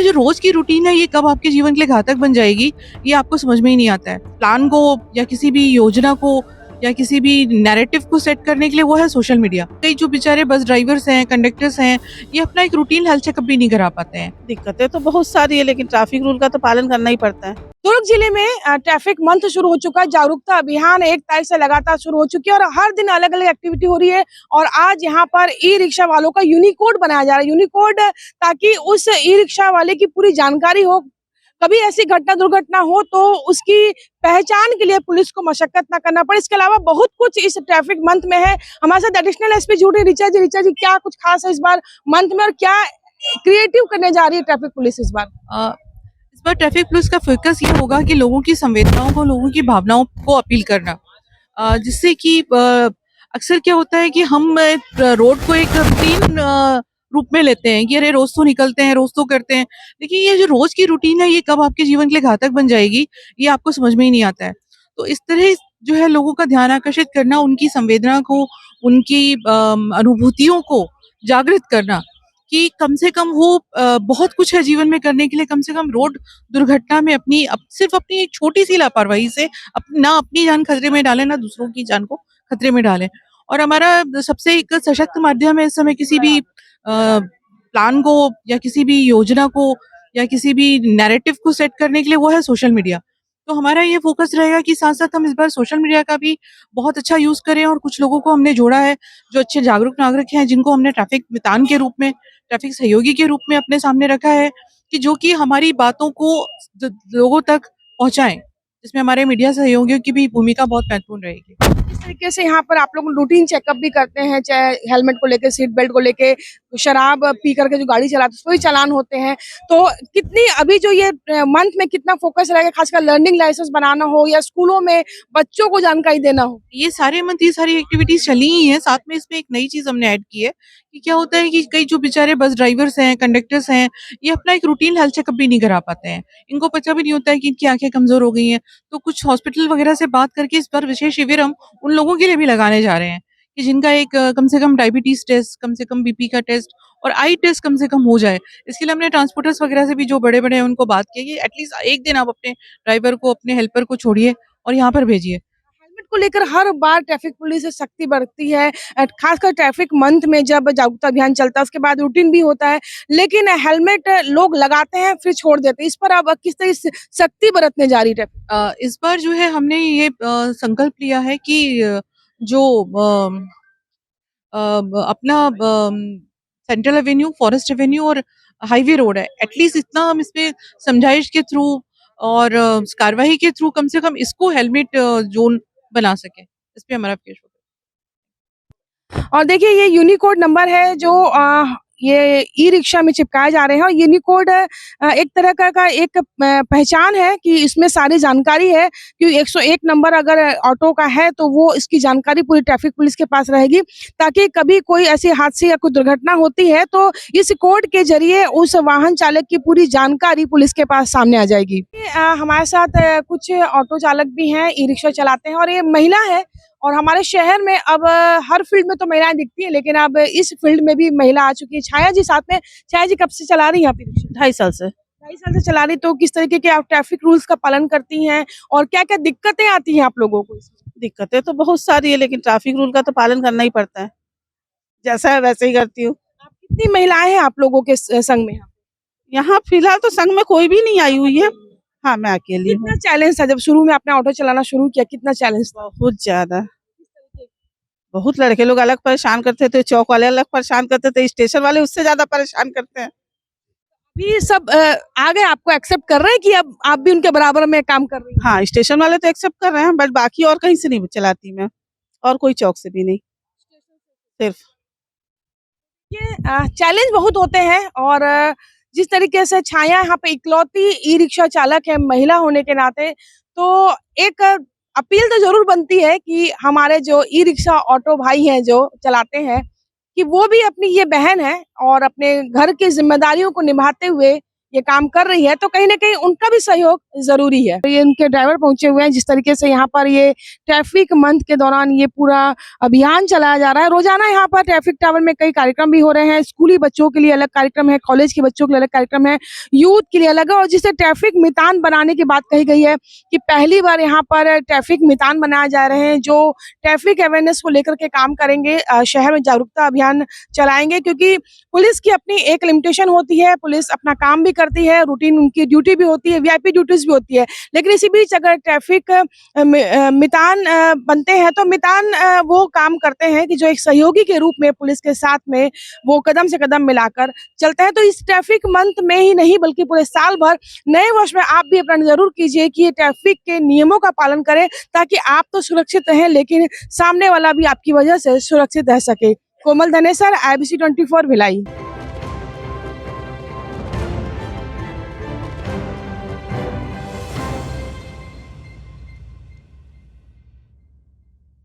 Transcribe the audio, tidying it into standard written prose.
जो रोज की रूटीन है ये कब आपके जीवन के लिए घातक बन जाएगी, ये आपको समझ में ही नहीं आता है। प्लान को या किसी भी योजना को या किसी भी नैरेटिव को सेट करने के लिए वो है सोशल मीडिया। कई जो बेचारे बस ड्राइवर्स हैं, कंडक्टर्स हैं, ये अपना एक रूटीन हेल्थ चेकअप भी नहीं करा पाते हैं। दिक्कतें तो बहुत सारी है, लेकिन ट्रैफिक रूल का तो पालन करना ही पड़ता है। दुर्ग जिले में ट्रैफिक मंथ शुरू हो चुका है। जागरूकता अभियान 1 तारीख से लगातार शुरू हो चुकी है और हर दिन अलग अलग एक्टिविटी हो रही है। और आज यहाँ पर ई रिक्शा वालों का यूनिकोड बनाया जा रहा है। यूनिकोड ताकि उस ई रिक्शा वाले की पूरी जानकारी हो, कभी ऐसी घटना दुर्घटना हो तो उसकी पहचान के लिए पुलिस को मशक्कत ना करना पड़े। इसके अलावा बहुत कुछ इस ट्रैफिक मंथ में है। हमारे साथ एडिशनल एसपी जुड़े ऋचा जी। ऋचा जी, क्या कुछ खास है इस बार मंथ में और क्या क्रिएटिव करने जा रही है ट्रैफिक पुलिस इस बार? इस बार ट्रैफिक पुलिस का फोकस ये होगा कि लोगों की संवेदनाओं को, लोगों की भावनाओं को अपील करना, जिससे कि अक्सर क्या होता है कि हम रोड को एक रूटीन रूप में लेते हैं कि अरे रोज तो निकलते हैं, रोज तो करते हैं, लेकिन ये जो रोज की रूटीन है ये कब आपके जीवन के लिए घातक बन जाएगी, ये आपको समझ में ही नहीं आता है। तो इस तरह जो है लोगों का ध्यान आकर्षित करना, उनकी संवेदना को, उनकी अनुभूतियों को जागृत करना कि कम से कम वो बहुत कुछ है जीवन में करने के लिए, कम से कम रोड दुर्घटना में सिर्फ अपनी एक छोटी-सी लापरवाही से ना अपनी जान खतरे में डालें, ना दूसरों की जान को खतरे में डालें। और हमारा सबसे एक सशक्त माध्यम है इस समय किसी भी प्लान को या किसी भी योजना को या किसी भी नैरेटिव को सेट करने के लिए वो है सोशल मीडिया। तो हमारा ये फ़ोकस रहेगा कि साथ-साथ हम इस बार सोशल मीडिया का भी बहुत अच्छा यूज़ करें और कुछ लोगों को हमने जोड़ा है, जो अच्छे जागरूक नागरिक हैं, जिनको हमने ट्रैफिक मितान के रूप में, ट्रैफिक सहयोगी के रूप में अपने सामने रखा है कि जो कि हमारी बातों को लोगों तक पहुंचाएं, जिसमें हमारे मीडिया सहयोगियों की भी भूमिका बहुत महत्वपूर्ण रहेगी। इस तरीके से यहाँ पर आप लोग रूटीन चेकअप भी करते हैं, चाहे हेलमेट को लेके, सीट बेल्ट को लेके, शराब पी करके जो गाड़ी चलाते हैं उसको भी चालान होते हैं। तो कितनी अभी जो ये मंथ में कितना फोकस रहेगा, खासकर लर्निंग लाइसेंस बनाना हो या स्कूलों में बच्चों को जानकारी देना हो? ये सारे मंथ ये सारी एक्टिविटीज चली ही हैं। साथ में इसमें एक नई चीज हमने ऐड की है कि क्या होता है कि कई जो बेचारे बस ड्राइवर्स हैं, कंडक्टर्स हैं, ये अपना एक रूटीन हेल्थ चेकअप भी नहीं करा पाते हैं। इनको पता भी नहीं होता है कि इनकी आंखें कमजोर हो गई हैं। तो कुछ हॉस्पिटल वगैरह से बात करके इस पर विशेष शिविर हम उन लोगों के लिए भी लगाने जा रहे हैं कि जिनका एक कम से कम डायबिटीज टेस्ट, कम से कम बीपी का टेस्ट और आई टेस्ट कम से कम हो जाए। इसके लिए हमने ट्रांसपोर्टर्स वगैरह से भी जो बड़े बड़े हैं उनको बात की है कि एटलीस्ट एक दिन आप अपने ड्राइवर को, अपने हेल्पर को छोड़िए और यहाँ पर भेजिए। हेलमेट को लेकर हर बार ट्रैफिक पुलिस से सख्ती बरतती है। खासकर ट्रैफिक मंथ में जब जागरूकता अभियान चलता है उसके बाद रूटीन भी होता है, लेकिन हेलमेट लोग लगाते हैं फिर छोड़ देते हैं। इस पर अब किस तरह से सख्ती बरतने जा रही है ट्रैफिक? इस बार जो है हमने ये संकल्प लिया है कि जो अपना सेंट्रल एवेन्यू, फॉरेस्ट एवेन्यू और हाईवे रोड है, एटलीस्ट इतना हम इसमें समझाइश के थ्रू और कार्रवाई के थ्रू कम से कम इसको हेलमेट जोन बना सके। इस पे हमारा पेश होगा। और देखिए ये यूनिकोड नंबर है जो ये ई रिक्शा में चिपकाए जा रहे हैं और यूनिकोड एक तरह का एक पहचान है कि इसमें सारी जानकारी है कि 101 नंबर अगर ऑटो का है तो वो इसकी जानकारी पूरी ट्रैफिक पुलिस के पास रहेगी, ताकि कभी कोई ऐसे हादसे या कोई दुर्घटना होती है तो इस कोड के जरिए उस वाहन चालक की पूरी जानकारी पुलिस के पास सामने आ जाएगी। हमारे साथ कुछ ऑटो चालक भी हैं, ई रिक्शा चलाते हैं और ये महिला है। और हमारे शहर में अब हर फील्ड में तो महिलाएं दिखती हैं, लेकिन अब इस फील्ड में भी महिला आ चुकी है। छाया जी साथ में। छाया जी, कब से चला रही हैं आप ई-रिक्शा? 2.5 साल से। 2.5 साल से चला रही, तो किस तरीके के आप ट्रैफिक रूल्स का पालन करती हैं और क्या-क्या दिक्कतें आती हैं आप लोगों को इसमें? दिक्कतें तो बहुत सारी है, लेकिन ट्रैफिक रूल का तो पालन करना ही पड़ता है। जैसा है वैसे ही करती हूँ। आप कितनी महिलाएं हैं आप लोगों के संग में? यहाँ फिलहाल तो संग में कोई भी नहीं आई हुई है। हाँ, मैं अकेली हूँ। कितना चैलेंज था जब शुरू में आपने ऑटो चलाना शुरू किया, कितना चैलेंज था? बहुत ज्यादा। बहुत लड़के लोग अलग परेशान करते थे, चौक वाले अलग परेशान करते थे, स्टेशन वाले उससे ज्यादा परेशान करते हैं। अभी सब आ गए, आपको एक्सेप्ट कर रहे हैं कि अब आप भी उनके बराबर में काम कर रही हैं? हाँ, स्टेशन वाले तो एक्सेप्ट कर रहे हैं, बट बाकी और कहीं से नहीं चलाती मैं, और कोई चौक से भी नहीं, सिर्फ। ये चैलेंज बहुत होते हैं और जिस तरीके से छाया यहाँ पे इकलौती ई रिक्शा चालक है महिला होने के नाते, तो एक अपील तो जरूर बनती है कि हमारे जो ई रिक्शा ऑटो भाई हैं जो चलाते हैं, कि वो भी अपनी ये बहन है और अपने घर की जिम्मेदारियों को निभाते हुए ये काम कर रही है, तो कहीं ना कहीं उनका भी सहयोग जरूरी है। ये उनके ड्राइवर पहुंचे हुए हैं। जिस तरीके से यहाँ पर ये ट्रैफिक मंथ के दौरान ये पूरा अभियान चलाया जा रहा है। रोजाना यहाँ पर ट्रैफिक टावर में कई कार्यक्रम भी हो रहे हैं। स्कूली बच्चों के लिए अलग कार्यक्रम है, कॉलेज के बच्चों के लिए अलग कार्यक्रम है, यूथ के लिए अलग है। और जिसे ट्रैफिक मितान बनाने की बात कही गई है कि पहली बार यहाँ पर ट्रैफिक मितान बनाए जा रहे हैं जो ट्रैफिक अवेयरनेस को लेकर के काम करेंगे, शहर में जागरूकता अभियान चलाएंगे। क्योंकि पुलिस की अपनी एक लिमिटेशन होती है, पुलिस अपना काम भी करती है, रूटीन उनकी ड्यूटी भी होती है, वीआईपी ड्यूटीज भी होती है। लेकिन इसी बीच अगर ट्रैफिक मितान बनते हैं तो मितान वो काम करते हैं कि जो एक सहयोगी के रूप में पुलिस के साथ में वो कदम से कदम मिलाकर चलते हैं। तो इस ट्रैफिक मंथ में ही नहीं बल्कि पूरे साल भर नए वर्ष में आप भी अपना जरूर कीजिए कि ये ट्रैफिक के नियमों का पालन करें, ताकि आप तो सुरक्षित रहें लेकिन सामने वाला भी आपकी वजह से सुरक्षित रह सके। कोमल धनेसर, IBC 24 भिलाई।